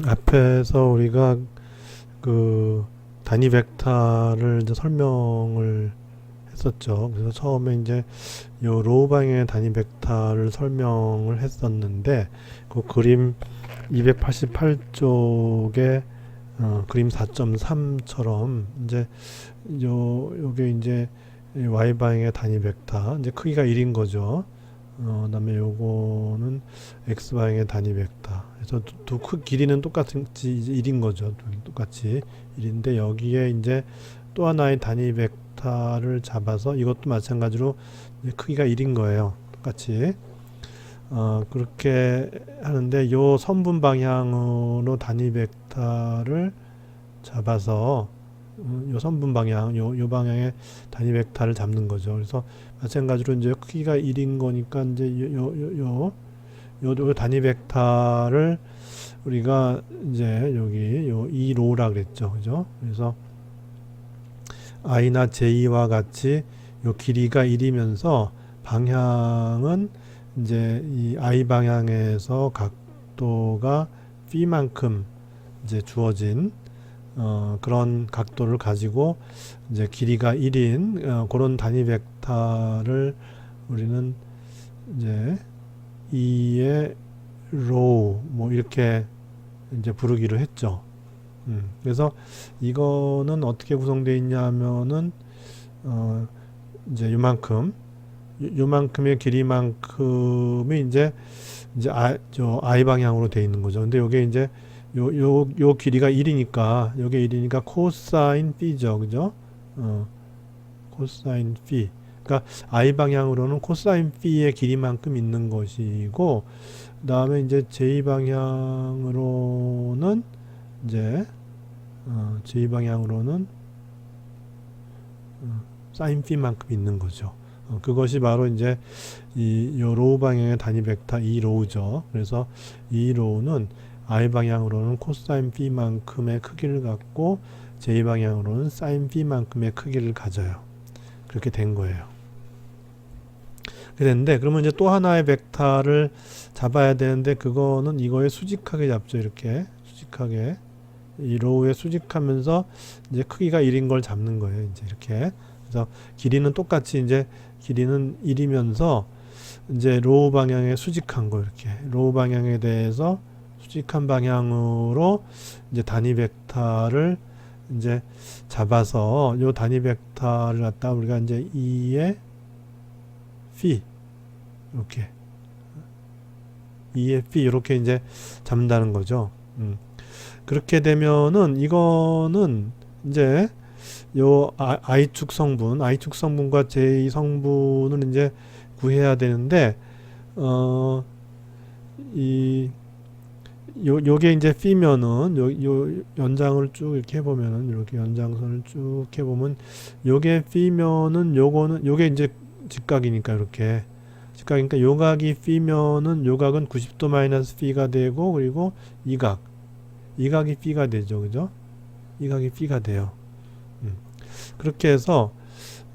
앞에서 우리가 그 단위 벡터를 이제 설명을 했었죠. 그래서 처음에 이제 요 로우 방향의 단위 벡터를 설명을 했었는데 그 그림 288쪽에 그림 4.3처럼 이제 요게 이제 y 방향의 단위 벡터 이제 크기가 1인 거죠. 그다음에 요거는 x 방향의 단위 벡터. 그래서 길이는 똑같이 이제 1인 거죠. 똑같이 1인데 여기에 이제 또 하나의 단위 벡터를 잡아서 이것도 마찬가지로 이제 크기가 1인 거예요. 똑같이. 그렇게 하는데 요 선분 방향으로 단위 벡터를 잡아서 요 선분 방향, 요 방향의 단위 벡터를 잡는 거죠. 그래서 마찬가지로 이제 크기가 1인 거니까 이제 요 단위 벡터를 우리가 이제 여기 요 이 로라 그랬죠. 그죠? 그래서 i나 j와 같이 요 길이가 1이면서 방향은 이제 이 i 방향에서 각도가 p만큼 이제 주어진 그런 각도를 가지고 이제 길이가 1인 그런 단위 벡터를 우리는 이제 2의 row 뭐 이렇게 이제 부르기로 했죠. 그래서 이거는 어떻게 구성되어 있냐면은 이제 요만큼의 길이만큼이 이제 저 i 방향으로 되어 있는 거죠. 근데 요게 이제 요 길이가 1이니까 요게 1이니까 코사인 p죠. 그죠? 코사인 p. 그러니까 i 방향으로는 코사인 p의 길이만큼 있는 것이고 그다음에 이제 j 방향으로는 이제 j 방향으로는 사인 p만큼 있는 거죠. 그것이 바로 이제 요 로우 방향의 단위 벡터 이 로우죠. 그래서 이 로우는 i 방향으로는 코사인 p만큼의 크기를 갖고 j 방향으로는 사인 p만큼의 크기를 가져요. 그렇게 된 거예요. 그랬는데 그러면 이제 또 하나의 벡터를 잡아야 되는데 그거는 이거에 수직하게 잡죠. 이렇게 수직하게 이 로우에 수직하면서 이제 크기가 1인 걸 잡는 거예요. 이제 이렇게. 그래서 길이는 똑같이 이제 길이는 1이면서 이제 로우 방향에 수직한 거 이렇게 로우 방향에 대해서 수직한 방향으로 이제 단위 벡터를 이제 잡아서 요 단위 벡터를 갖다 우리가 이제 2의 phi 이렇게 2의 phi 이렇게 이제 잡는다는 거죠. 그렇게 되면은 이거는 이제 요 I축 성분과 J 성분을 이제 구해야 되는데 요게 이제 P면은 요 연장을 쭉 이렇게 해보면은 이렇게 연장선을 쭉 해보면 요게 P면은 요게 이제 직각이니까 이렇게 직각이니까 요각이 P면은 요각은 90도 마이너스 P가 되고 그리고 이각이 P가 되죠. 그죠? 이각이 P가 돼요. 그렇게 해서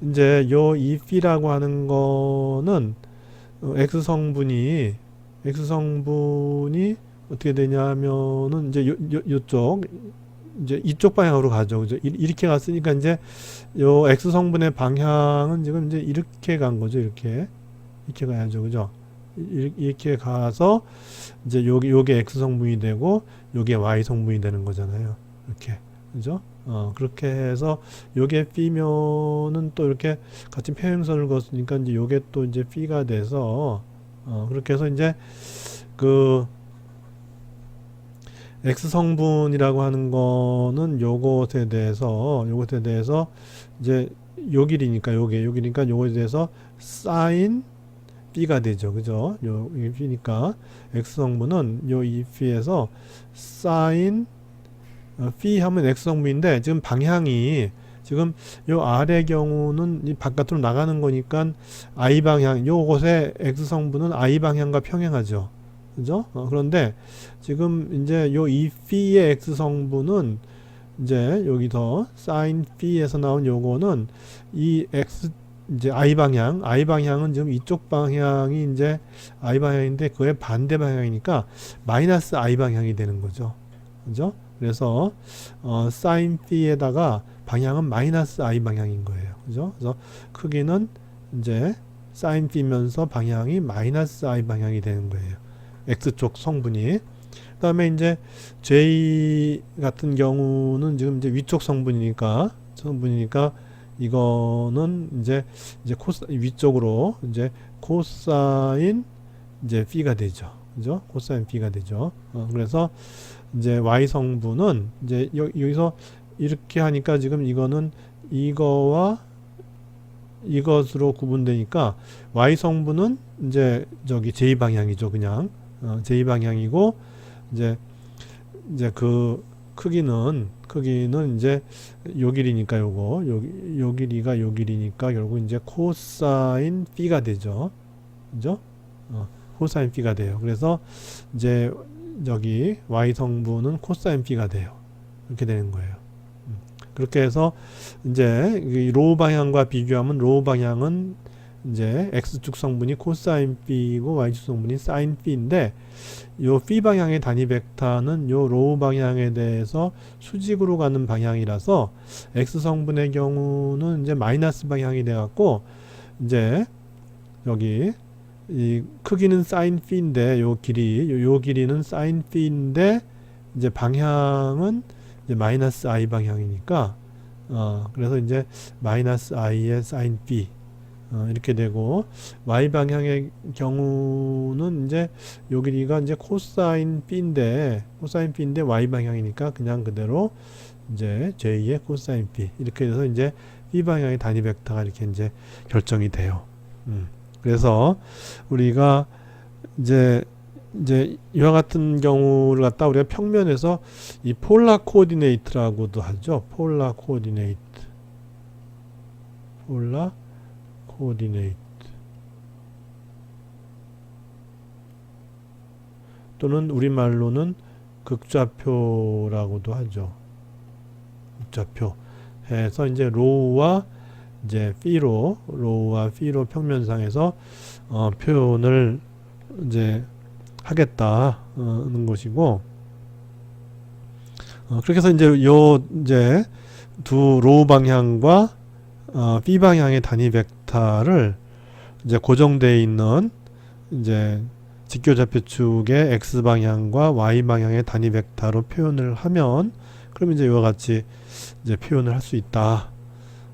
이제 요 이 P라고 하는 거는 X 성분이 어떻게 되냐면은 이제 요쪽 이제 이쪽 방향으로 가죠. 그죠? 이렇게 갔으니까 이제 요 X 성분의 방향은 지금 이제 이렇게 간 거죠. 이렇게 가야죠. 그죠? 이렇게 가서 이제 요게 X 성분이 되고 요게 Y 성분이 되는 거잖아요. 이렇게. 그죠? 그렇게 해서 요게 B면은 또 이렇게 같은 평행선을 그었으니까 이제 요게 또 이제 B가 돼서 그렇게 해서 이제 그 X 성분이라고 하는 거는 요것에 대해서 이제 요 길이니까 요거에 대해서 사인 B가 되죠. 그죠? 이게 B니까 X 성분은 요 이 B에서 사인 phi 하면 X 성분인데 지금 방향이 지금 요 아래 경우는 이 바깥으로 나가는 거니까 I 방향 요곳의 X 성분은 I 방향과 평행하죠. 그죠? 그런데 지금 이제 요 이 phi의 X 성분은 이제 여기서 sin phi에서 나온 요거는 이 X 이제 I 방향은 지금 이쪽 방향이 이제 I 방향인데 그의 반대 방향이니까 마이너스 I 방향이 되는 거죠. 그죠? 그래서 사인 B에다가 방향은 마이너스 I 방향인 거예요. 그죠? 그래서 크기는 이제 사인 B면서 방향이 마이너스 I 방향이 되는 거예요. X쪽 성분이. 그 다음에 이제 J 같은 경우는 지금 이제 위쪽 성분이니까 이거는 이제 위쪽으로 이제 코사인 이제 B가 되죠. 그죠? 코사인 B가 되죠. 그래서 이제 Y 성분은 이제 여기서 이렇게 하니까 지금 이거는 이거와 이것으로 구분되니까 Y 성분은 이제 저기 J 방향이죠. 그냥 J 방향이고 이제 그 크기는 이제 요 길이니까 요 길이가 요 길이니까 결국 이제 코사인 B가 되죠. 그죠? 코사인 B가 돼요. 그래서 이제 여기 Y 성분은 코사인 B가 돼요. 이렇게 되는 거예요. 그렇게 해서 이제 로우 방향과 비교하면 로우 방향은 이제 X축 성분이 코사인 B이고 Y축 성분이 사인 B인데 요 B 방향의 단위 벡터는 요 로우 방향에 대해서 수직으로 가는 방향이라서 X 성분의 경우는 이제 마이너스 방향이 돼 갖고 이제 여기 이 크기는 사인 B인데 요 길이는 사인 B인데 이제 방향은 이제 마이너스 I 방향이니까 그래서 이제 마이너스 I의 사인 B 이렇게 되고 Y 방향의 경우는 이제 요 길이가 이제 코사인 B인데 Y 방향이니까 그냥 그대로 이제 J의 코사인 B 이렇게 해서 이제 B 방향의 단위 벡터가 이렇게 이제 결정이 돼요. 그래서 우리가 이제 이와 같은 경우를 갖다 우리가 평면에서 이 폴라 코오디네이트라고도 하죠. 폴라 코오디네이트 또는 우리말로는 극좌표라고도 하죠. 극좌표 해서 이제 로우와 로우와 B로 평면상에서 표현을 이제 하겠다는 것이고 그렇게 해서 이제 두 로우 방향과 B 방향의 단위 벡터를 이제 고정되어 있는 이제 직교좌표축의 X 방향과 Y 방향의 단위 벡터로 표현을 하면 그럼 이제 이와 같이 이제 표현을 할 수 있다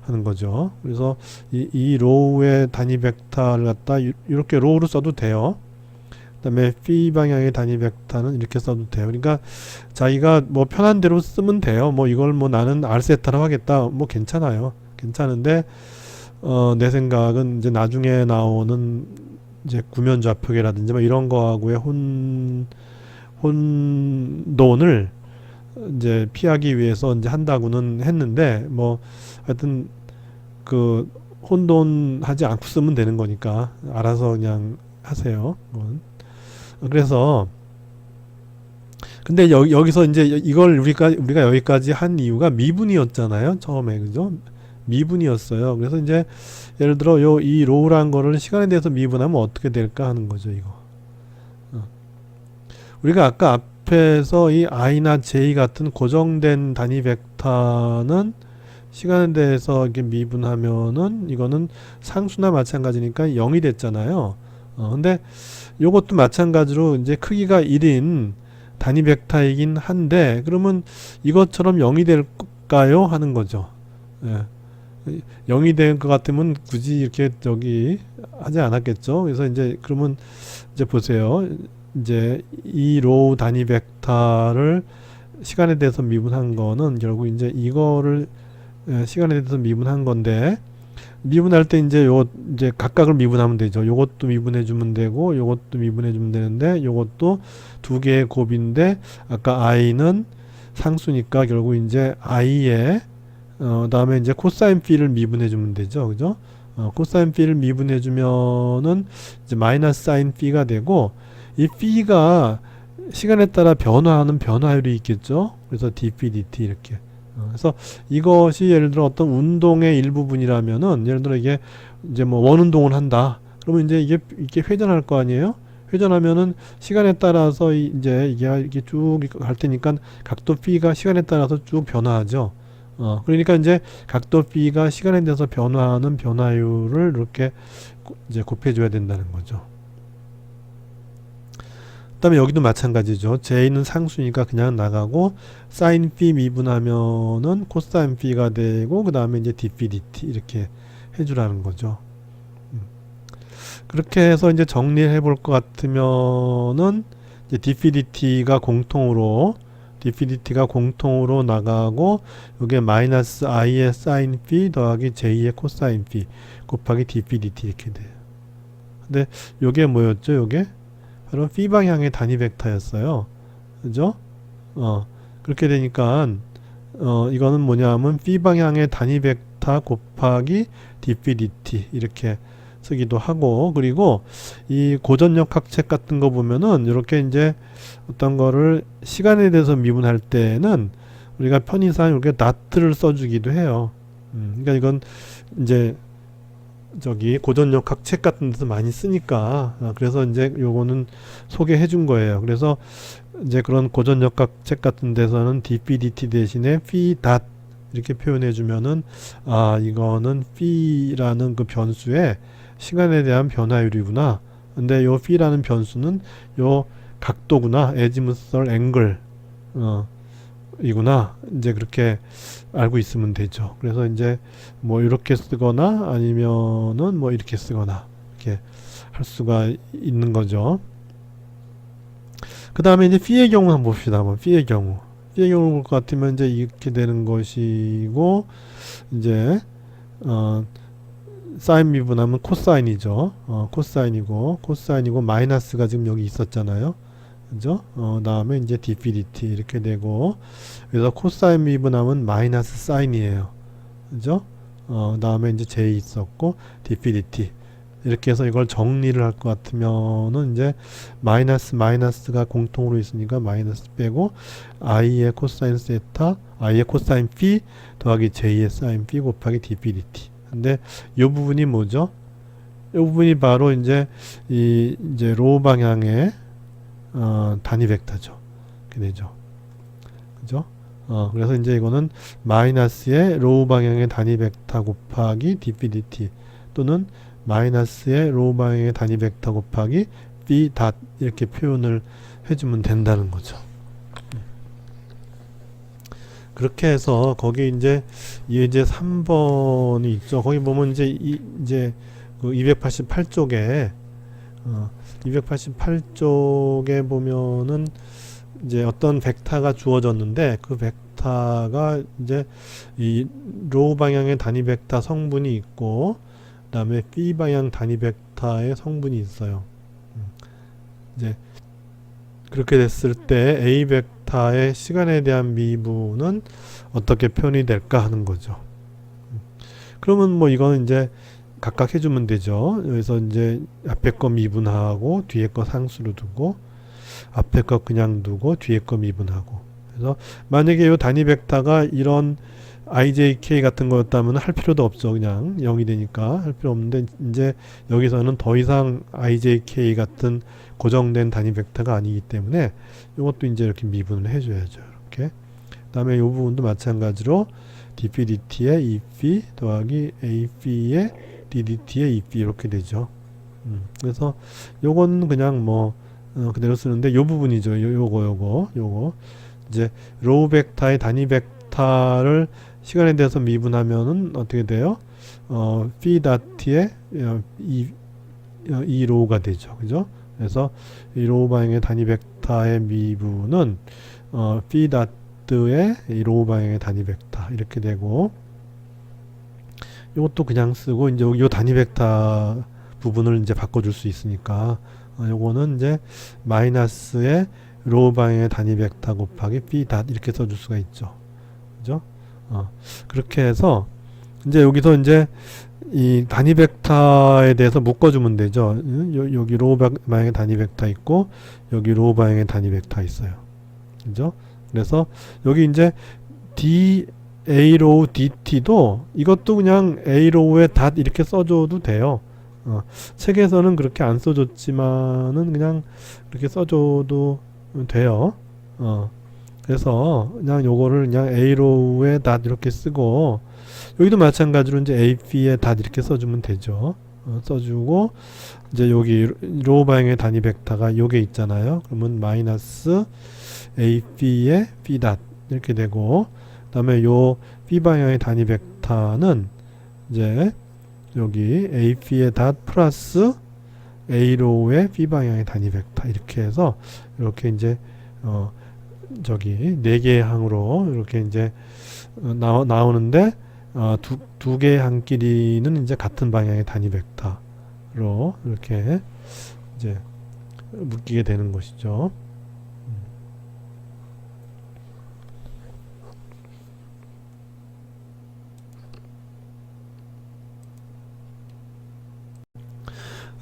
하는 거죠. 그래서 이 로우의 단위 벡터를 갖다 이렇게 로우로 써도 돼요. 그다음에 B 방향의 단위 벡터는 이렇게 써도 돼요. 그러니까 자기가 뭐 편한 대로 쓰면 돼요. 뭐 이걸 뭐 나는 R세타로 하겠다. 뭐 괜찮아요. 괜찮은데 내 생각은 이제 나중에 나오는 이제 구면 좌표계라든지 뭐 이런 거하고의 혼돈을 이제 피하기 위해서 이제 한다고는 했는데 뭐 하여튼 그 혼돈하지 않고 쓰면 되는 거니까 알아서 그냥 하세요. 그래서 근데 여기서 이제 이걸 우리가 여기까지 한 이유가 미분이었잖아요. 처음에 그죠? 미분이었어요. 그래서 이제 예를 들어 이 로우란 거를 시간에 대해서 미분하면 어떻게 될까 하는 거죠. 이거 우리가 아까 앞에서 이 i나 j 같은 고정된 단위 벡터는 시간에 대해서 이렇게 미분하면은 이거는 상수나 마찬가지니까 0이 됐잖아요. 근데 요것도 마찬가지로 이제 크기가 1인 단위 벡터이긴 한데 그러면 이것처럼 0이 될까요? 하는 거죠. 예. 0이 될 것 같으면 굳이 이렇게 저기 하지 않았겠죠. 그래서 이제 그러면 이제 보세요. 이제 이 로우 단위 벡터를 시간에 대해서 미분한 거는 결국 이제 이거를 시간에 대해서 미분한 건데 미분할 때 이제 이제 각각을 미분하면 되죠. 요것도 미분해 주면 되고 요것도 미분해 주면 되는데 요것도 두 개의 곱인데 아까 i는 상수니까 결국 이제 i의 다음에 이제 코사인 B를 미분해 주면 되죠. 그죠? 코사인 B를 미분해 주면은 이제 마이너스 사인 B가 되고 이 B가 시간에 따라 변화하는 변화율이 있겠죠. 그래서 dP dt 이렇게. 그래서 이것이 예를 들어 어떤 운동의 일부분이라면은 예를 들어 이게 이제 뭐 원운동을 한다. 그러면 이제 이게 회전할 거 아니에요? 회전하면은 시간에 따라서 이제 이게 쭉 갈 테니까 각도 B가 시간에 따라서 쭉 변화하죠. 그러니까 이제 각도 B가 시간에 대해서 변화하는 변화율을 이렇게 이제 곱해줘야 된다는 거죠. 그다음에 여기도 마찬가지죠. J는 상수니까 그냥 나가고 사인 B 미분하면은 코사인 B가 되고 그 다음에 이제 dP dt 이렇게 해주라는 거죠. 그렇게 해서 이제 정리를 해볼 것 같으면은 이제 dP dt가 공통으로 나가고 이게 마이너스 i의 사인 B 더하기 j의 코사인 B 곱하기 dP dt 이렇게 돼요. 근데 요게 뭐였죠? 요게 바로 phi 방향의 단위 벡터였어요. 그죠? 그렇게 되니까 이거는 뭐냐면 phi 방향의 단위 벡터 곱하기 dP dt 이렇게 쓰기도 하고, 그리고 이 고전역학책 같은 거 보면은 이렇게 이제 어떤 거를 시간에 대해서 미분할 때는 우리가 편의상 이렇게 나트를 써주기도 해요. 그러니까 이건 이제 저기 고전역학책 같은 데서 많이 쓰니까 그래서 이제 요거는 소개해 준 거예요. 그래서 이제 그런 고전역학책 같은 데서는 dP dt 대신에 phi 닷 이렇게 표현해 주면은 이거는 phi라는 그 변수의 시간에 대한 변화율이구나. 근데 요 phi라는 변수는 요 각도구나. azimuthal angle 이구나. 이제 그렇게 알고 있으면 되죠. 그래서 이제 뭐 이렇게 쓰거나 아니면은 뭐 이렇게 쓰거나 이렇게 할 수가 있는 거죠. 그 다음에 이제 phi의 경우 한번 봅시다. 한번 phi의 경우 볼 것 같으면 이제 이렇게 되는 것이고, 이제 사인 미분하면 코사인이죠. 코사인이고 마이너스가 지금 여기 있었잖아요. 그죠? 다음에 이제 dP dt 이렇게 되고, 그래서 코사인 미분하면 마이너스 사인이에요. 그죠? 다음에 이제 j 있었고 dP dt 이렇게 해서 이걸 정리를 할 것 같으면은 이제 마이너스가 공통으로 있으니까 마이너스 빼고 i의 코사인 세타, i의 코사인 phi 더하기 j의 사인 phi 곱하기 dP dt. 근데 이 부분이 뭐죠? 이 부분이 바로 이제 이제 로우 방향의 단위 벡터죠. 이렇게 되죠. 그죠? 그래서 이제 이거는 마이너스의 로우 방향의 단위 벡터 곱하기 dP dt 또는 마이너스의 로우 방향의 단위 벡터 곱하기 b 닷 이렇게 표현을 해주면 된다는 거죠. 그렇게 해서 거기 이제 예제 3번이 있죠. 거기 보면 이제 그 288쪽에 288쪽에 보면은 이제 어떤 벡터가 주어졌는데 그 벡터가 이제 이 로우 방향의 단위 벡터 성분이 있고 그다음에 phi 방향 단위 벡터의 성분이 있어요. 이제 그렇게 됐을 때 A 벡터의 시간에 대한 미분은 어떻게 표현이 될까 하는 거죠. 그러면 뭐 이거는 이제 각각 해주면 되죠. 여기서 이제 앞에 거 미분하고 뒤에 거 상수로 두고 앞에 거 그냥 두고 뒤에 거 미분하고. 그래서 만약에 이 단위 벡터가 이런 IJK 같은 거였다면 할 필요도 없죠. 그냥 0이 되니까 할 필요 없는데 이제 여기서는 더 이상 IJK 같은 고정된 단위 벡터가 아니기 때문에 이것도 이제 이렇게 미분을 해줘야죠. 이렇게. 그다음에 이 부분도 마찬가지로 dP dt의 EP 더하기 AP의 ddt의 EP 이렇게 되죠. 그래서 요건 그냥 뭐 그대로 쓰는데 요 부분이죠. 요거 이제 로우 벡터의 단위 벡터를 시간에 대해서 미분하면은 어떻게 돼요? phi 닷의 이 로우가 되죠. 그죠? 그래서 이 로우 방향의 단위 벡터의 미분은 phi 닷의 이 로우 방향의 단위 벡터 이렇게 되고, 이것도 그냥 쓰고 이제 요 단위 벡터 부분을 이제 바꿔줄 수 있으니까 요거는 이제 마이너스의 로우 방향의 단위 벡터 곱하기 phi 닷 이렇게 써줄 수가 있죠. 그죠? 그렇게 해서 이제 여기서 이제 이 단위 벡터에 대해서 묶어주면 되죠. 여기 로우 방향의 단위 벡터 있고 여기 로우 방향의 단위 벡터 있어요. 그죠? 그래서 여기 이제 A로우 DT도 이것도 그냥 A로우에 닷 이렇게 써줘도 돼요. 책에서는 그렇게 안 써줬지만은 그냥 그렇게 써줘도 돼요. 그래서 그냥 요거를 그냥 A로우에 닷 이렇게 쓰고 여기도 마찬가지로 이제 AP에 닷 이렇게 써주면 되죠. 써주고 이제 여기 로우 방향의 단위 벡터가 요게 있잖아요. 그러면 마이너스 AP에 B 닷 이렇게 되고 그다음에 요 B 방향의 단위 벡터는 이제 여기 AP의 닷 플러스 A로우의 B 방향의 단위 벡터 이렇게 해서 이렇게 이제 저기 네 개의 항으로 이렇게 이제 나오는데 두 개의 항끼리는 이제 같은 방향의 단위 벡터로 이렇게 이제 묶이게 되는 것이죠.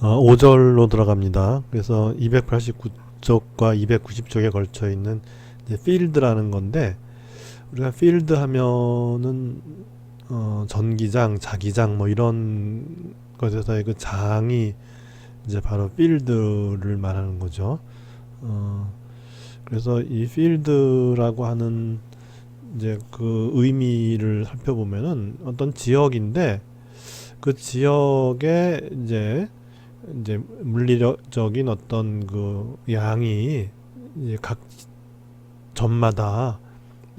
어, 5절로 들어갑니다. 그래서 289쪽과 290쪽에 걸쳐 있는 이제 필드라는 건데 우리가 필드 하면은 전기장, 자기장 뭐 이런 것에서의 그 장이 이제 바로 필드를 말하는 거죠. 그래서 이 필드라고 하는 이제 그 의미를 살펴보면은 어떤 지역인데 그 지역에 이제 물리적인 어떤 그 양이 이제 각 점마다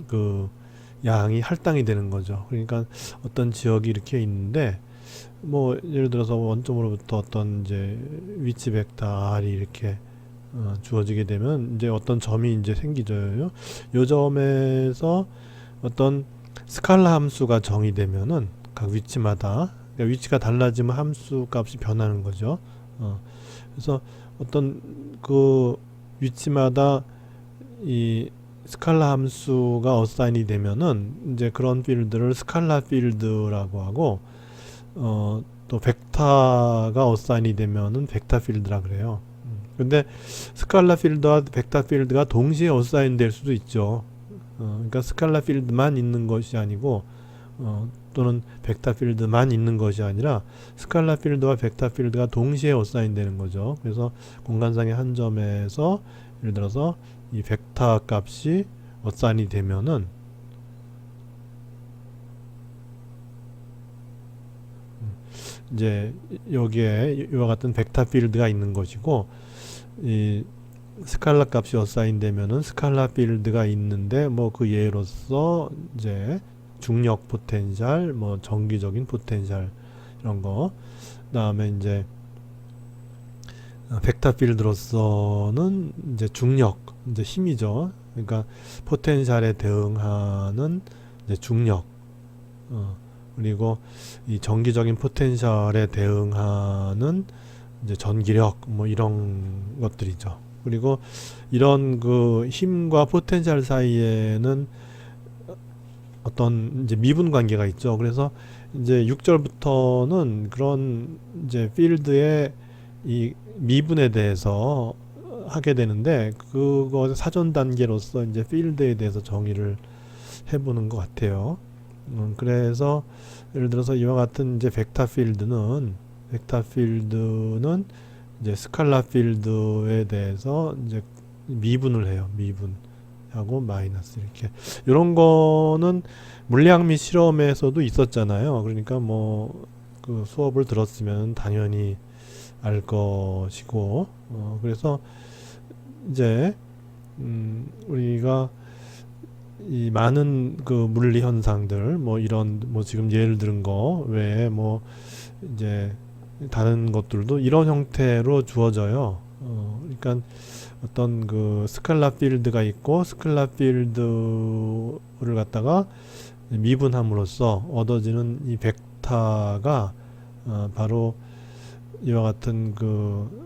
그 양이 할당이 되는 거죠. 그러니까 어떤 지역이 이렇게 있는데 뭐 예를 들어서 원점으로부터 어떤 이제 위치 벡터 R이 이렇게 주어지게 되면 이제 어떤 점이 이제 생기죠. 요 점에서 어떤 스칼라 함수가 정의되면은 각 위치마다 그러니까 위치가 달라지면 함수 값이 변하는 거죠. 그래서 어떤 그 위치마다 이 스칼라 함수가 어사인이 되면은 이제 그런 필드를 스칼라 필드라고 하고 또 벡터가 어사인이 되면은 벡터 필드라 그래요. 근데 스칼라 필드와 벡터 필드가 동시에 어사인 될 수도 있죠. 그러니까 스칼라 필드만 있는 것이 아니고 또는 벡터 필드만 있는 것이 아니라 스칼라 필드와 벡터 필드가 동시에 어사인 되는 거죠. 그래서 공간상의 한 점에서 예를 들어서 이 벡터 값이 어사인이 되면은 이제 여기에 이와 같은 벡터 필드가 있는 것이고 이 스칼라 값이 어사인 되면은 스칼라 필드가 있는데 뭐 그 예로서 이제 중력 포텐셜, 뭐 정기적인 포텐셜 이런 거. 그다음에 이제 벡터 필드로서는 이제 중력, 이제 힘이죠. 그러니까 포텐셜에 대응하는 이제 중력. 그리고 이 정기적인 포텐셜에 대응하는 이제 전기력, 뭐 이런 것들이죠. 그리고 이런 그 힘과 포텐셜 사이에는 어떤 이제 미분 관계가 있죠. 그래서 이제 6절부터는 그런 이제 필드의 이 미분에 대해서 하게 되는데 그거 사전 단계로서 이제 필드에 대해서 정의를 해보는 것 같아요. 그래서 예를 들어서 이와 같은 이제 벡터 필드는 이제 스칼라 필드에 대해서 이제 미분을 해요. 미분하고 마이너스 이렇게. 이런 거는 물리학 및 실험에서도 있었잖아요. 그러니까 뭐 그 수업을 들었으면 당연히 알 것이고, 그래서 이제 우리가 이 많은 그 물리 현상들 뭐 이런 뭐 지금 예를 들은 거 외에 뭐 이제 다른 것들도 이런 형태로 주어져요. 그러니까 어떤 그 스칼라 필드가 있고 스칼라 필드를 갖다가 미분함으로써 얻어지는 이 벡터가 바로 이와 같은 그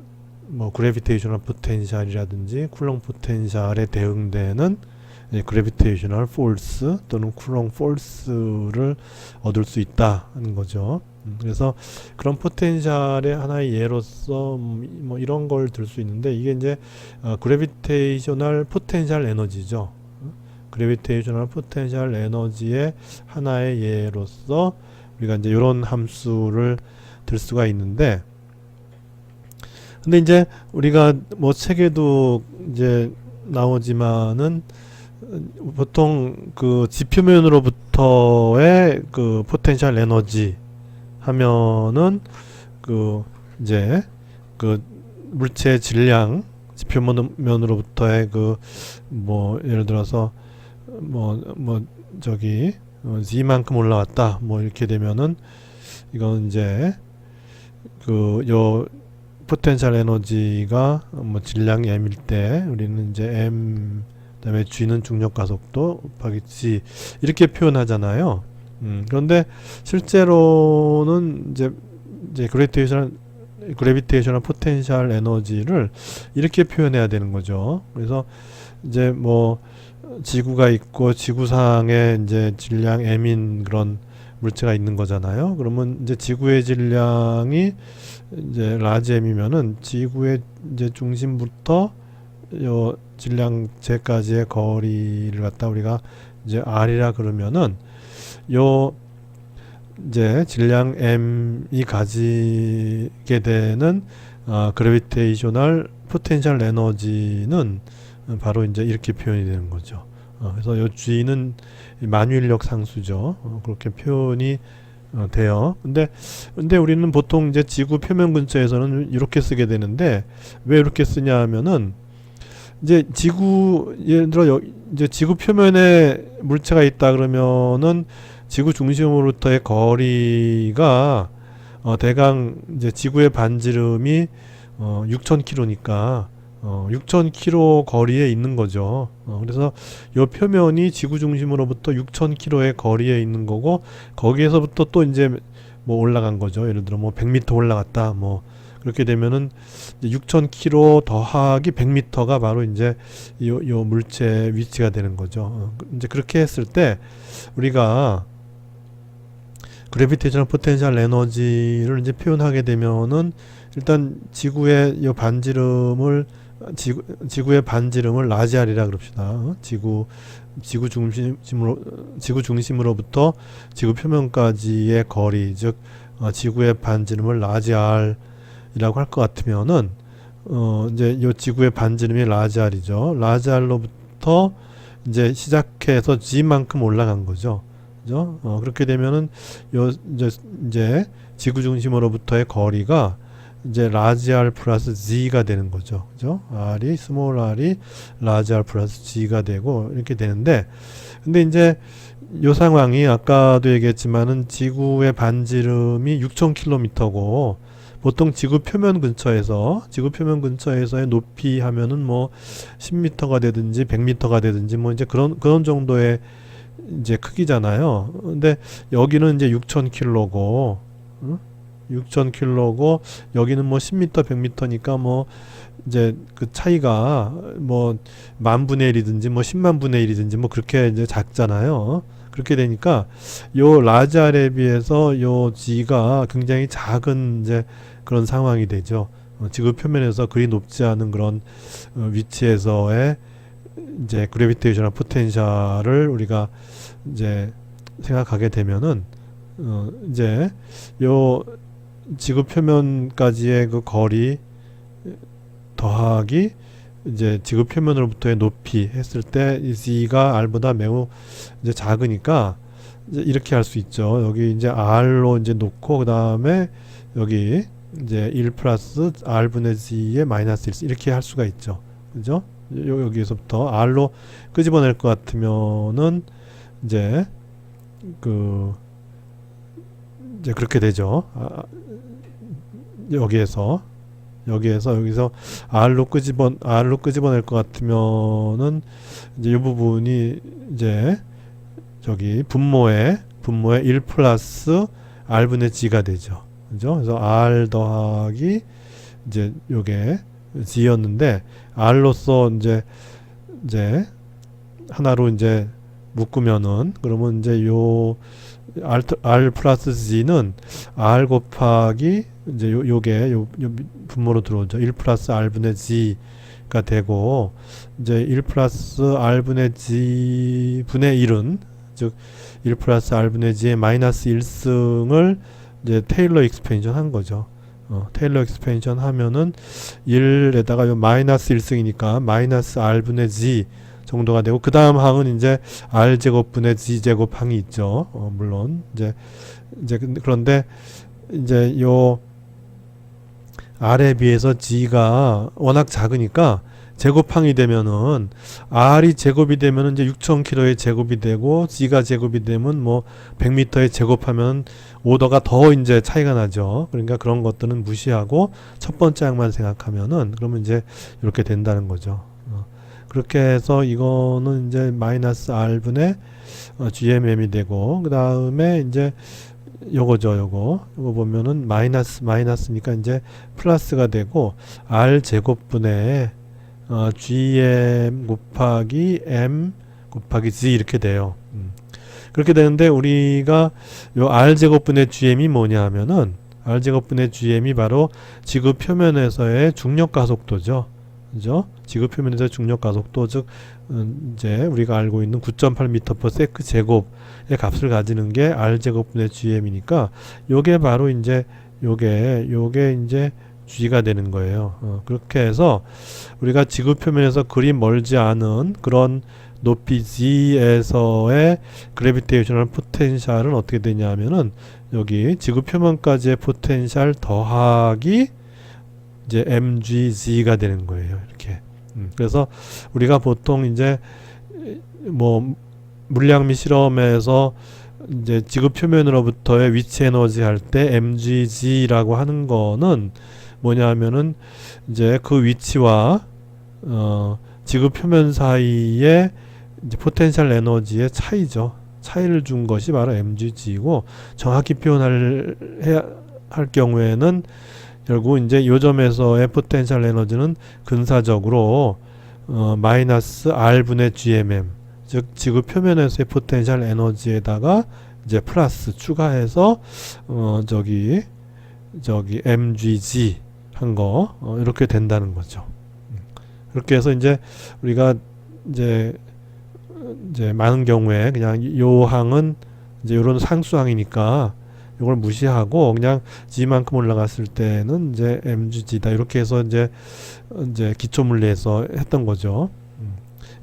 뭐 그래비테이셔널 포텐셜이라든지 쿨롱 포텐셜에 대응되는 그래비테이셔널 포스 또는 쿨롱 포스를 얻을 수 있다 하는 거죠. 그래서 그런 포텐셜의 하나의 예로서 뭐 이런 걸 들 수 있는데 이게 이제 그래비테이셔널 포텐셜 에너지죠. 그래비테이셔널 포텐셜 에너지의 하나의 예로서 우리가 이제 이런 함수를 들 수가 있는데, 근데 이제 우리가 뭐 책에도 이제 나오지만은 보통 그 지표면으로부터의 그 포텐셜 에너지 하면은 그 이제 그 물체의 질량 지표면으로부터의 그 뭐 예를 들어서 뭐 저기 G만큼 올라왔다 뭐 이렇게 되면은 이건 이제 그 요 포텐셜 에너지가 뭐 질량 m일 때 우리는 이제 m 그다음에 g는 중력 가속도 곱하기 g 이렇게 표현하잖아요. 그런데 실제로는 이제 그래비테이셔널 포텐셜 에너지를 이렇게 표현해야 되는 거죠. 그래서 이제 뭐 지구가 있고 지구상에 이제 질량 m인 그런 물체가 있는 거잖아요. 그러면 이제 지구의 질량이 이제 라지 m이면은 지구의 이제 중심부터 요 질량제까지의 거리를 갖다 우리가 이제 r이라 그러면은 요 이제 질량 m이 가지게 되는 그래비테이셔널 포텐셜 에너지는 바로 이제 이렇게 표현이 되는 거죠. 그래서 요 g는 만유인력 상수죠. 그렇게 표현이 돼요. 근데 우리는 보통 이제 지구 표면 근처에서는 이렇게 쓰게 되는데 왜 이렇게 쓰냐 하면은 이제 예를 들어 이제 지구 표면에 물체가 있다 그러면은 지구 중심으로부터의 거리가 대강 이제 지구의 반지름이 6,000km니까 6,000km 거리에 있는 거죠. 그래서 이 표면이 지구 중심으로부터 6,000km의 거리에 있는 거고 거기에서부터 또 이제 뭐 올라간 거죠. 예를 들어 뭐 100m 올라갔다 뭐 그렇게 되면은 6,000km 더하기 100m가 바로 이제 요 물체의 위치가 되는 거죠. 이제 그렇게 했을 때 우리가 그래비테이셔널 포텐셜 에너지를 이제 표현하게 되면은 일단 지구의 반지름을 라지 r이라 그럽시다. 지구 중심으로부터 지구 표면까지의 거리, 즉 지구의 반지름을 라지 r이라고 할 것 같으면은 이제 요 지구의 반지름이 라지 r이죠. 라지 r로부터 이제 시작해서 g만큼 올라간 거죠. 그죠? 그렇게 되면은 요 이제 지구 중심으로부터의 거리가 이제 라지 r 플러스 g가 되는 거죠. 그죠? 스몰 r이 라지 r 플러스 g가 되고 이렇게 되는데, 근데 이제 요 상황이 아까도 얘기했지만은 지구의 반지름이 6,000km고 보통 지구 표면 근처에서의 높이 하면은 뭐 10m가 되든지 100m가 되든지 뭐 이제 그런 정도의 이제 크기잖아요. 근데 여기는 이제 6,000km고 6,000km고 여기는 뭐 10m, 100m니까 뭐 이제 그 차이가 뭐 10,000분의 1이든지 뭐 100,000분의 1이든지 뭐 그렇게 이제 작잖아요. 그렇게 되니까 요 라지 r에 비해서 요 g가 굉장히 작은 이제 그런 상황이 되죠. 지구 표면에서 그리 높지 않은 그런 위치에서의 이제 그래비테이셔널 포텐셜을 우리가 이제 생각하게 되면은 이제 요 지구 표면까지의 그 거리 더하기 이제 지구 표면으로부터의 높이 했을 때 이 g가 r보다 매우 이제 작으니까 이제 이렇게 할 수 있죠. 여기 이제 r로 이제 놓고 그 다음에 여기 이제 1 플러스 r분의 g의 마이너스 1 이렇게 할 수가 있죠. 그죠? 여기에서부터 r로 끄집어낼 것 같으면은 이제 이제 그렇게 되죠. 여기서 r로 끄집어낼 것 같으면은 이제 이 부분이 이제 저기 분모에 1 플러스 r분의 g가 되죠. 그죠? 그래서 r 더하기 이제 요게 g였는데 r로서 이제 하나로 이제 묶으면은 그러면 이제 요 r 플러스 g는 r 곱하기 이제 요게 요 분모로 들어오죠. 1 플러스 r분의 g G가 되고, 이제 1 플러스 R분의 G 분의 1은, 즉, 1 플러스 R분의 G의 마이너스 1승을 이제 테일러 익스펜션 한 거죠. 테일러 익스펜션 하면은 1에다가 요 마이너스 1승이니까 마이너스 R분의 G 정도가 되고, 그 다음 항은 이제 R제곱분의 G제곱 항이 있죠. 물론, 이제 그런데, 이제 요 R에 비해서 G가 워낙 작으니까 제곱항이 되면은 R이 제곱이 되면은 이제 6000km의 제곱이 되고 G가 제곱이 되면 뭐 100m의 제곱하면 오더가 더 이제 차이가 나죠. 그러니까 그런 것들은 무시하고 첫 번째 항만 생각하면은 그러면 이제 이렇게 된다는 거죠. 그렇게 해서 이거는 이제 마이너스 R분의 GMM이 되고, 그 다음에 이제 요거죠. 요거 보면은 마이너스니까 이제 플러스가 되고, R 제곱분의 GM 곱하기 M 곱하기 G 이렇게 돼요. 그렇게 되는데, 우리가 요 R 제곱분의 GM이 뭐냐 하면은, R 제곱분의 GM이 바로 지구 표면에서의 중력 가속도죠. 그죠? 지구 표면에서의 중력 가속도, 즉 이제 우리가 알고 있는 9.8m/s 제곱의 값을 가지는 게 R 제곱분의 GM이니까, 요게 바로 이제 요게 이제 G가 되는 거예요. 그렇게 해서 우리가 지구 표면에서 그리 멀지 않은 그런 높이 G에서의 그래비테이셔널 포텐셜은 어떻게 되냐 하면은, 여기 지구 표면까지의 포텐셜 더하기 이제 mgz가 되는 거예요. 이렇게. 그래서 우리가 보통 이제 뭐 물량 및 실험에서 이제 지구 표면으로부터의 위치 에너지 할 때 mgz라고 하는 거는 뭐냐면은 이제 그 위치와 지구 표면 사이의 이제 포텐셜 에너지의 차이죠. 차이를 준 것이 바로 mgz이고, 정확히 표현할 경우에는 결국 이제 요 점에서의 포텐셜 에너지는 근사적으로 마이너스 R분의 GMM, 즉 지구 표면에서의 포텐셜 에너지에다가 이제 플러스 추가해서 저기 mgz 한 거 이렇게 된다는 거죠. 그렇게 해서 이제 우리가 이제 많은 경우에 그냥 요 항은 이제 요런 상수항이니까 이걸 무시하고 그냥 G만큼 올라갔을 때는 이제 mgz다 이렇게 해서 이제 기초 물리에서 했던 거죠.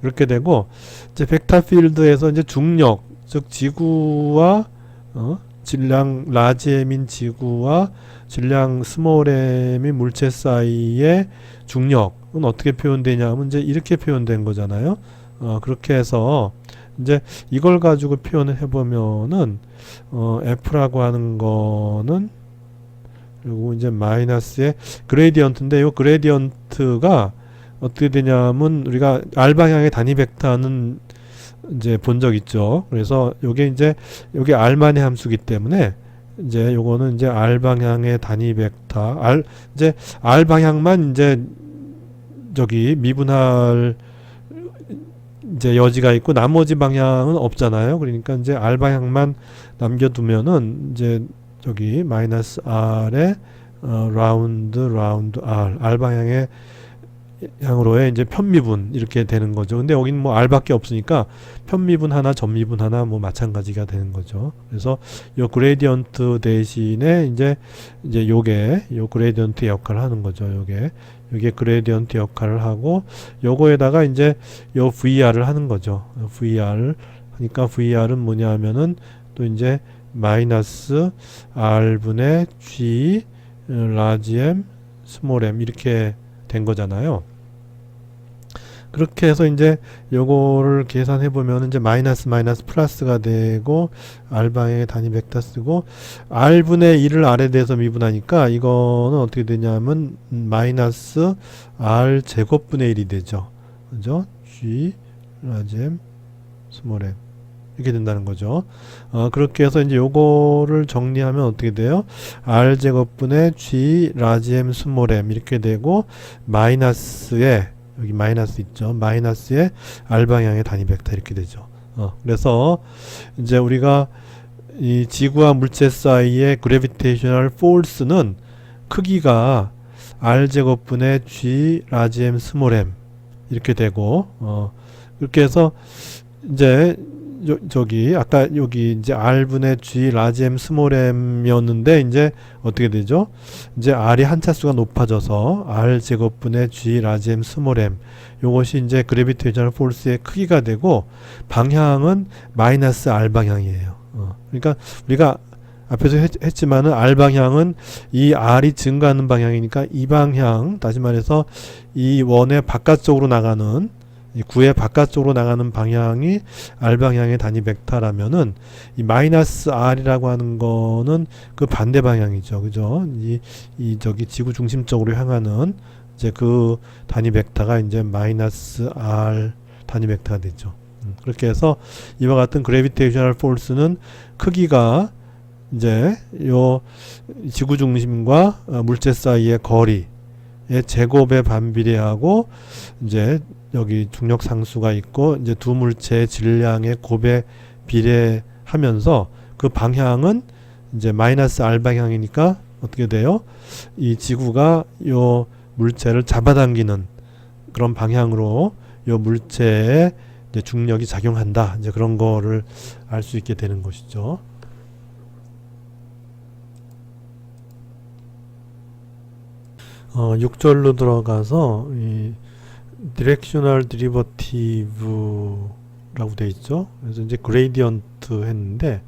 이렇게 되고, 이제 벡터 필드에서 이제 중력, 즉 지구와 질량 라지 m인 지구와 질량 스몰 m인 물체 사이의 중력은 어떻게 표현되냐 하면 이제 이렇게 표현된 거잖아요. 그렇게 해서 이제 이걸 가지고 표현을 해보면은 F라고 하는 거는, 그리고 이제 마이너스의 그레디언트인데, 이 그레디언트가 어떻게 되냐면 우리가 R 방향의 단위 벡터는 이제 본 적 있죠. 그래서 요게 이제 요게 R만의 함수기 때문에 이제 요거는 이제 R 방향의 단위 벡터, 이제 R 방향만 이제 저기 미분할 이제 여지가 있고 나머지 방향은 없잖아요. 그러니까 이제 R 방향만 남겨두면은 이제 저기 마이너스 R에 라운드 R 방향의 향으로의 이제 편미분 이렇게 되는 거죠. 근데 여기는 뭐 R밖에 없으니까 편미분 하나, 전미분 하나 뭐 마찬가지가 되는 거죠. 그래서 요 그레디언트 대신에 이제 요게 요 그레디언트 역할을 하는 거죠. 요게 그레디언트 역할을 하고, 요거에다가 이제 요 VR을 하는 거죠. VR 하니까 VR은 뭐냐 하면은 또 이제 마이너스 R분의 G 라지 M 스몰 m 이렇게 된 거잖아요. 그렇게 해서 이제 요거를 계산해 보면 이제 마이너스 플러스가 되고, R 방향의 단위 벡터 쓰고, R분의 1을 R에 대해서 미분하니까 이거는 어떻게 되냐면 마이너스 R 제곱분의 1이 되죠. 그죠? G 라지 M 스몰 m 이렇게 된다는 거죠. 그렇게 해서 이제 요거를 정리하면 어떻게 돼요? R 제곱분의 G 라지 M 스몰 m 이렇게 되고, 마이너스에 여기 마이너스 있죠. 마이너스에 R 방향의 단위 벡터 이렇게 되죠. 그래서 이제 우리가 이 지구와 물체 사이의 그래비테이셔널 포스는 크기가 r 제곱분의 g 라지 m 스몰 m 이렇게 되고 그렇게 해서 이제 저기 아까 여기 이제 r분의 g 라지 m 스몰 m이었는데 이제 어떻게 되죠? 이제 r이 한 차수가 높아져서 r 제곱분의 g 라지 m 스몰 m 요것이 이제 그래비테이셔널 포스의 크기가 되고 방향은 마이너스 r 방향이에요. 그러니까 우리가 앞에서 했지만은 r 방향은 이 r이 증가하는 방향이니까 이 방향, 다시 말해서 이 원의 바깥쪽으로 나가는 이 구의 바깥쪽으로 나가는 방향이 r 방향의 단위 벡터라면은 이 마이너스 r이라고 하는 거는 그 반대 방향이죠, 그죠? 이 저기 지구 중심 쪽으로 향하는 이제 그 단위 벡터가 이제 마이너스 r 단위 벡터가 되죠. 그렇게 해서 이와 같은 그래비테이셔널 포스는 크기가 이제 요 지구 중심과 물체 사이의 거리의 제곱에 반비례하고 이제 여기 중력 상수가 있고 이제 두 물체의 질량의 곱에 비례하면서 그 방향은 이제 마이너스 r 방향이니까 어떻게 돼요? 이 지구가 요 물체를 잡아당기는 그런 방향으로 요 물체에 이제 중력이 작용한다. 이제 그런 거를 알 수 있게 되는 것이죠. 6절로 들어가서 이 디렉셔널 디리버티브라고 돼 있죠. 그래서 이제 그레이디언트 했는데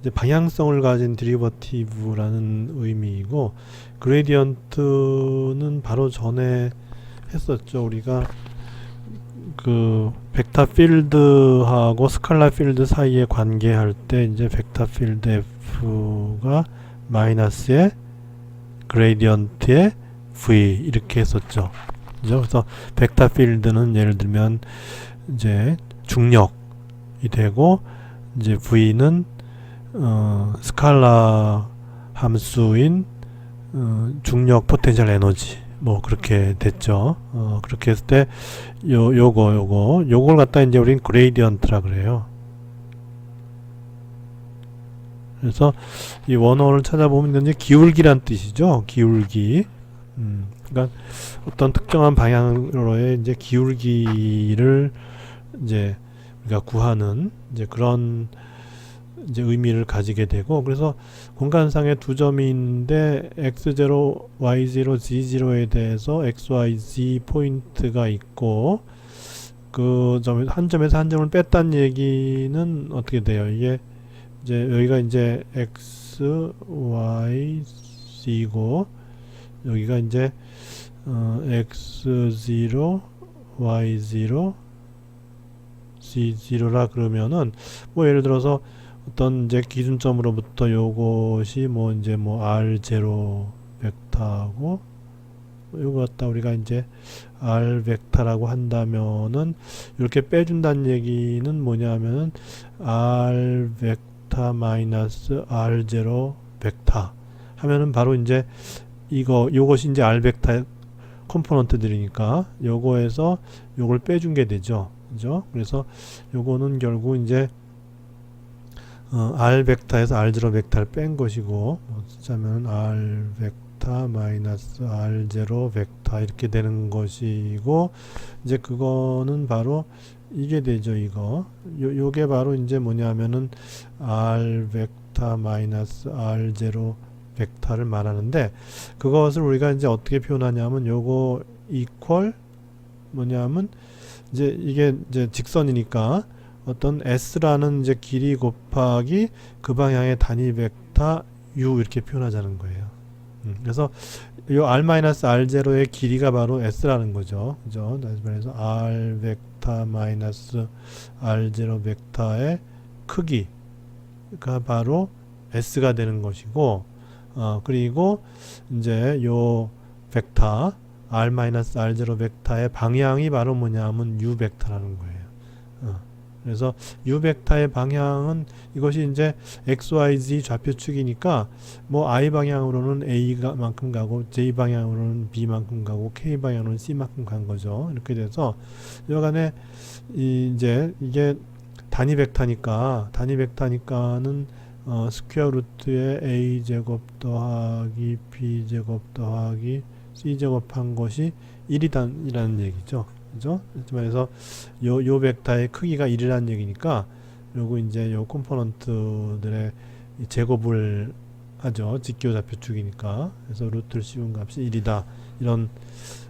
이제 방향성을 가진 디리버티브라는 의미이고 그레이디언트는 바로 전에 했었죠. 우리가 그 벡터 필드하고 스칼라 필드 사이에 관계할 때 이제 벡터 필드 F가 마이너스의 그레이디언트의 V 이렇게 했었죠. 그죠? 그래서 벡터 필드는 예를 들면 이제 중력이 되고 이제 V는 스칼라 함수인 중력 포텐셜 에너지 뭐 그렇게 됐죠. 그렇게 했을 때 요걸 갖다 이제 우린 그레이디언트라 그래요. 그래서 이 원어를 찾아보면 이제 기울기란 뜻이죠. 기울기. 그러니까 어떤 특정한 방향으로의 이제 기울기를 이제 우리가 구하는 이제 그런 이제 의미를 가지게 되고 그래서 공간상에 두 점이 있는데 x0, y0, z0에 대해서 x, y, z 포인트가 있고 그 점 한 점에서 한 점을 뺐다는 얘기는 어떻게 돼요? 이게 이제 여기가 이제 x, y, z고 여기가 이제 x0, y0, z0라 그러면은 뭐 예를 들어서 어떤 이제 기준점으로부터 요것이 뭐 이제 뭐 r0 벡터하고 요거 갖다 우리가 이제 r 벡터라고 한다면은 이렇게 빼준다는 얘기는 뭐냐면은 r 벡터 마이너스 r0 벡터 하면은 바로 이제 요것이 이제 r 벡터의 컴포넌트들이니까 요거에서 요걸 빼준 게 되죠. 그죠? 그래서 요거는 결국 이제 r 벡터에서 r0 벡터를 뺀 것이고 쓰자면 r 벡터 마이너스 r0 벡터 이렇게 되는 것이고 이제 그거는 바로 이게 되죠. 요게 바로 이제 뭐냐면은 r 벡터 마이너스 r0 벡터를 말하는데 그것을 우리가 이제 어떻게 표현하냐면 요거 이퀄 뭐냐면 이제 이게 이제 직선이니까 어떤 s라는 이제 길이 곱하기 그 방향의 단위 벡터 u 이렇게 표현하자는 거예요. 그래서 요 r-r0의 길이가 바로 s라는 거죠. 그죠? 그래서 r 벡터 마이너스 r0 벡터의 크기가 바로 s가 되는 것이고 그리고 이제 요 벡터 r-r0 벡터의 방향이 바로 뭐냐면 u 벡터라는 거예요. 그래서 u 벡터의 방향은 이것이 이제 x, y, z 좌표축이니까 뭐 i 방향으로는 a만큼 가고 j 방향으로는 b만큼 가고 k 방향으로는 c만큼 간 거죠. 이렇게 돼서 여간에 이제 이게 단위 벡터니까는 스퀘어 루트의 a 제곱 더하기 b 제곱 더하기 C 제곱한 것이 1이라는 얘기죠. 그죠? 그래서 요 벡터의 크기가 1이라는 얘기니까 요거 이제 요 컴포넌트들의 제곱을 하죠. 직교좌표축이니까. 그래서 루트를 씌운 값이 1이다. 이런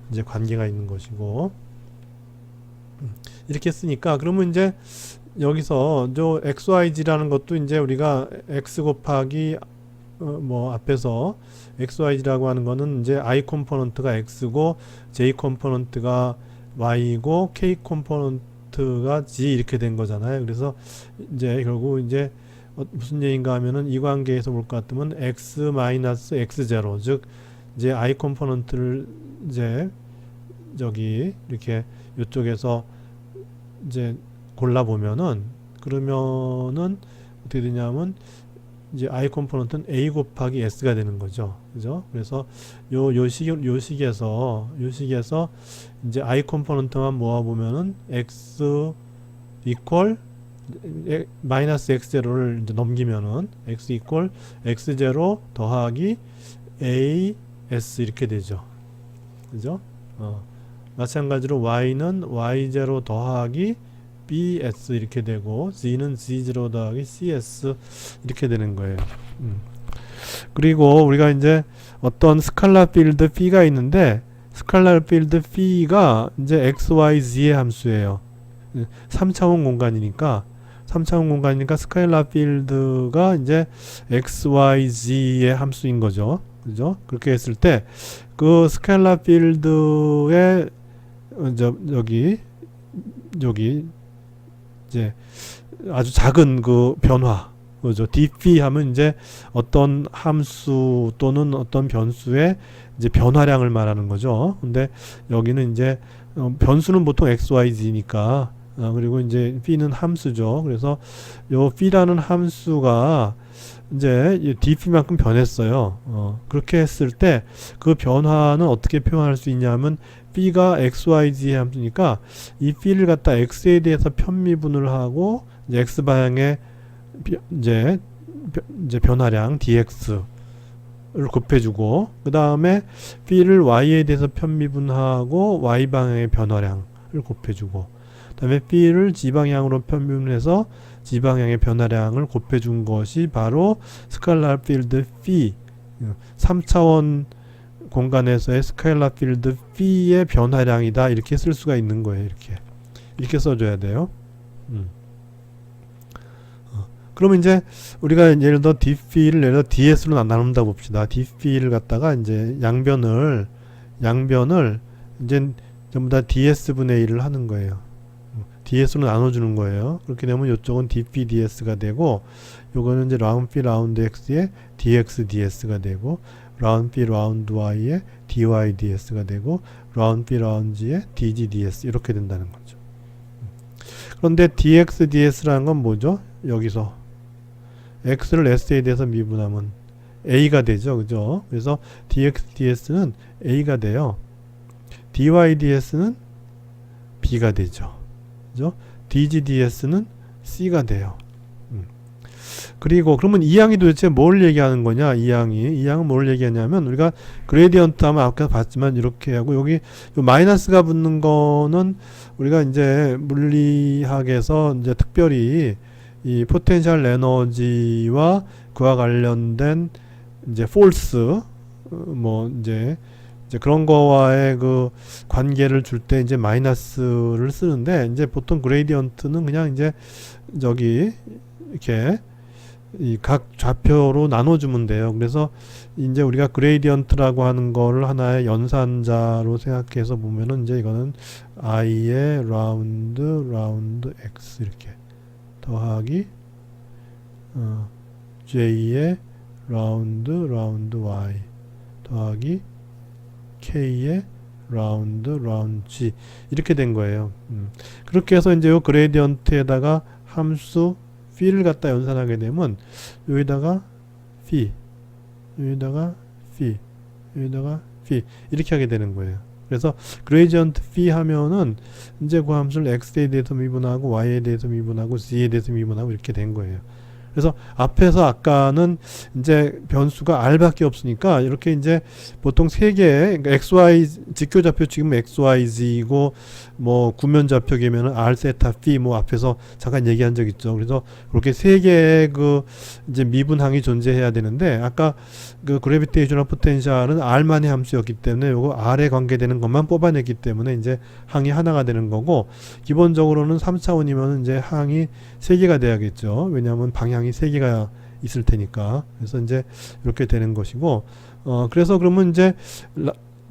이제 관계가 있는 것이고. 이렇게 쓰니까 그러면 이제 여기서 저 xyz라는 것도 이제 우리가 x 곱하기 뭐 앞에서 xyz라고 하는 거는 이제 i 컴포넌트가 x고 j 컴포넌트가 y고 k 컴포넌트가 z 이렇게 된 거잖아요. 그래서 이제 결국 이제 무슨 얘기인가 하면은 이 관계에서 볼 것 같으면 x 마이너스 x0 즉 이제 i 컴포넌트를 이제 저기 이렇게 이쪽에서 이제 골라 보면은 그러면은 어떻게 되냐면 이제 i 컴포넌트는 a 곱하기 s가 되는 거죠. 그죠? 그래서 요 식에서 이제 i 컴포넌트만 모아 보면은 x 이퀄 마이너스 x0를 이제 넘기면은 x 이퀄 x0 더하기 a s 이렇게 되죠. 그죠? 마찬가지로 y는 y0 더하기 bs 이렇게 되고 z는 z0 더하기 cs 이렇게 되는 거예요. 그리고 우리가 이제 어떤 스칼라 필드 p가 있는데 스칼라 필드 p가 이제 x, y, z의 함수예요. 3차원 공간이니까 스칼라 필드가 이제 x, y, z의 함수인 거죠. 그죠? 그렇게 했을 때 그 스칼라 필드의 여기 이제 아주 작은 그 변화, 그죠? dp 하면 이제 어떤 함수 또는 어떤 변수의 이제 변화량을 말하는 거죠. 근데 여기는 이제 변수는 보통 x, y, z니까 그리고 이제 p는 함수죠. 그래서 요 p라는 함수가 이제 dp만큼 변했어요. 그렇게 했을 때 그 변화는 어떻게 표현할 수 있냐면 b가 x, y, z의 함수니까 이 b를 갖다 x에 대해서 편미분을 하고 이제 x 방향의 이제 변화량 dx를 곱해주고 그 다음에 b를 y에 대해서 편미분하고 y 방향의 변화량을 곱해주고 그 다음에 b를 z 방향으로 편미분해서 z 방향의 변화량을 곱해준 것이 바로 스칼라 필드 phi 3차원 공간에서의 스칼라 필드 p의 변화량이다 이렇게 쓸 수가 있는 거예요. 이렇게 써줘야 돼요. 그러면 이제 우리가 예를 들어 dp를 예를 들어 ds로 나눈다 봅시다. dp를 갖다가 이제 양변을 이제 전부 다 ds분의 1을 하는 거예요. ds로 나눠주는 거예요. 그렇게 되면 이쪽은 dp ds가 되고 요거는 이제 라운드 p 라운드 x의 dx ds가 되고 라운드 p 라운드 y의 dy ds가 되고 라운드 p 라운드 g의 dg ds 이렇게 된다는 거죠. 그런데 dx ds라는 건 뭐죠? 여기서 x를 s에 대해서 미분하면 a가 되죠. 그죠? 그래서 dx ds는 a가 돼요. dy ds는 b가 되죠. 그죠? dg ds는 c가 돼요. 그리고 그러면 이 양이 도대체 뭘 얘기하는 거냐? 이 양은 뭘 얘기하냐면 우리가 그레디언트 하면 아까 봤지만 이렇게 하고 여기 마이너스가 붙는 거는 우리가 이제 물리학에서 이제 특별히 이 포텐셜 에너지와 그와 관련된 이제 폴스 뭐 이제 그런 거와의 그 관계를 줄 때 이제 마이너스를 쓰는데 이제 보통 그레디언트는 그냥 이제 저기 이렇게 이 각 좌표로 나눠주면 돼요. 그래서 이제 우리가 그레디언트라고 하는 거를 하나의 연산자로 생각해서 보면은 이제 이거는 i의 라운드 x 이렇게 더하기 j의 라운드 y 더하기 k의 라운드 g 이렇게 된 거예요. 그렇게 해서 이제 요 그레디언트에다가 함수 p를 갖다 연산하게 되면 여기다가 phi 이렇게 하게 되는 거예요. 그래서 그레디언트 phi 하면은 이제 그 함수를 x에 대해서 미분하고 y에 대해서 미분하고 z에 대해서 미분하고 이렇게 된 거예요. 그래서 앞에서 아까는 이제 변수가 r밖에 없으니까 이렇게 이제 보통 세 개의 그러니까 xy 직교 좌표 지금 xyz이고 뭐 구면 좌표계면은 r 세타 phi 뭐 앞에서 잠깐 얘기한 적 있죠. 그래서 그렇게 세 개의 그 이제 미분항이 존재해야 되는데 아까 그 그래비테이셔널 포텐셜은 r만의 함수였기 때문에 요거 r에 관계되는 것만 뽑아냈기 때문에 이제 항이 하나가 되는 거고, 기본적으로는 3차원이면 이제 항이 3개가 돼야겠죠. 왜냐하면 방향이 3개가 있을 테니까. 그래서 이제 이렇게 되는 것이고, 그래서 그러면 이제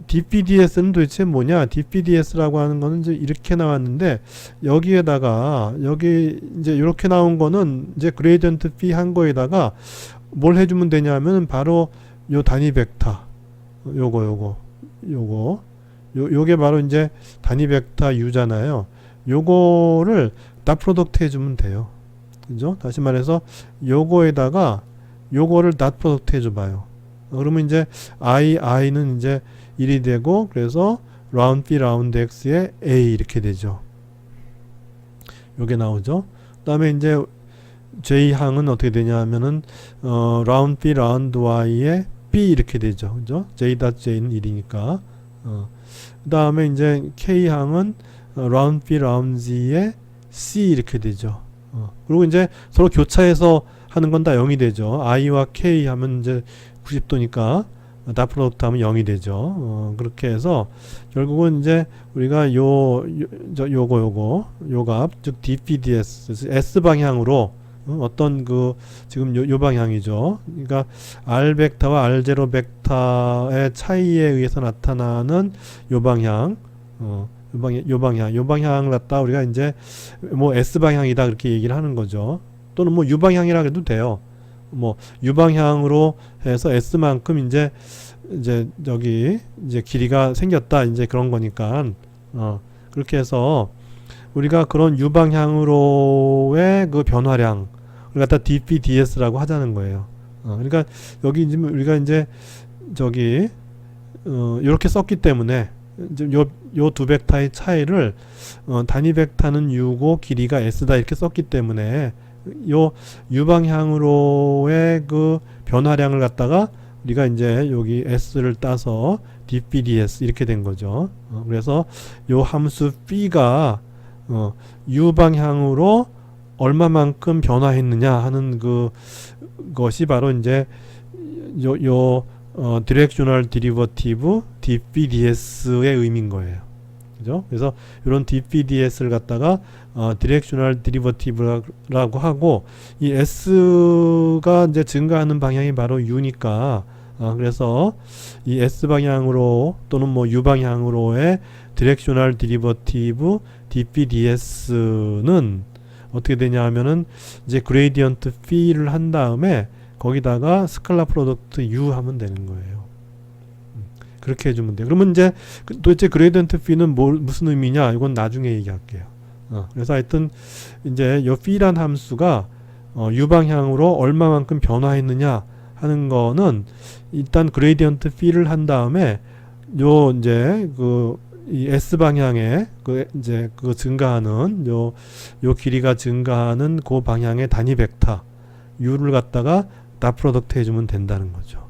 DPDS는 도대체 뭐냐? DPDS라고 하는 거는 이제 이렇게 나왔는데, 여기에다가 여기 이제 이렇게 나온 거는 이제 그레이디언트 phi 한 거에다가 뭘 해주면 되냐면 바로 요 단위 벡터 요게 바로 이제 단위 벡터 u잖아요. 요거를 닷 프로덕트 해주면 돼요. 그죠? 다시 말해서 요거에다가 요거를 닷 프로덕트 해줘봐요. 그러면 이제 i는 이제 1이 되고, 그래서 라운드 b 라운드 x에 a 이렇게 되죠. 요게 나오죠. 그 다음에 이제 j항은 어떻게 되냐 하면은 라운드 b 라운드 y에 b 이렇게 되죠. 그죠? j.j는 1이니까. 그 다음에 이제 k항은 라운드 b 라운드 z에 c 이렇게 되죠. 그리고 이제 서로 교차해서 하는 건 다 0이 되죠. i와 k 하면 이제 90도니까 닷 프로덕트 하면 0이 되죠. 그렇게 해서 결국은 이제 우리가 요 값, 즉 DPDS S 방향으로 어떤 그 지금 요 방향이죠. 그러니까 R 벡터와 R0 벡터의 차이에 의해서 나타나는 요 방향, 요 방향을 갖다 우리가 이제 뭐 S 방향이다 그렇게 얘기를 하는 거죠. 또는 뭐 U 방향이라 해도 돼요. 뭐 U 방향으로 해서 S만큼 이제 저기 이제 길이가 생겼다 이제 그런 거니까 그렇게 해서 우리가 그런 U 방향으로의 그 변화량을 갖다 DPDS라고 하자는 거예요. 그러니까 여기 이제 우리가 이제 저기 이렇게 썼기 때문에 이제 요 두 벡터의 차이를 단위 벡터는 U고 길이가 S다 이렇게 썼기 때문에 요 U 방향으로의 그 변화량을 갖다가 우리가 이제 여기 S를 따서 DPDS 이렇게 된 거죠. 그래서 요 함수 B가 U 방향으로 얼마만큼 변화했느냐 하는 그것이 바로 이제 디렉셔널 데리버티브 DPDS의 의미인 거예요. 그죠? 그래서 이런 DPDS를 갖다가 디렉셔널 데리버티브라고 하고, 이 S가 이제 증가하는 방향이 바로 U니까 그래서 이 S 방향으로 또는 뭐 U 방향으로의 디렉셔널 데리버티브 DPDS는 어떻게 되냐 하면은 이제 그레이디언트 phi를 한 다음에 거기다가 스칼라 프로덕트 U 하면 되는 거예요. 그렇게 해주면 돼요. 그러면 이제 도대체 그레이디언트 phi는 무슨 의미냐? 이건 나중에 얘기할게요. 그래서 하여튼 이제 요 phi란 함수가 U 방향으로 얼마만큼 변화했느냐 하는 거는 일단 그레이디언트 phi를 한 다음에 요 이제 이 S 방향에 이제 증가하는 요 길이가 증가하는 그 방향의 단위 벡터 U를 갖다가 닷 프로덕트 해주면 된다는 거죠.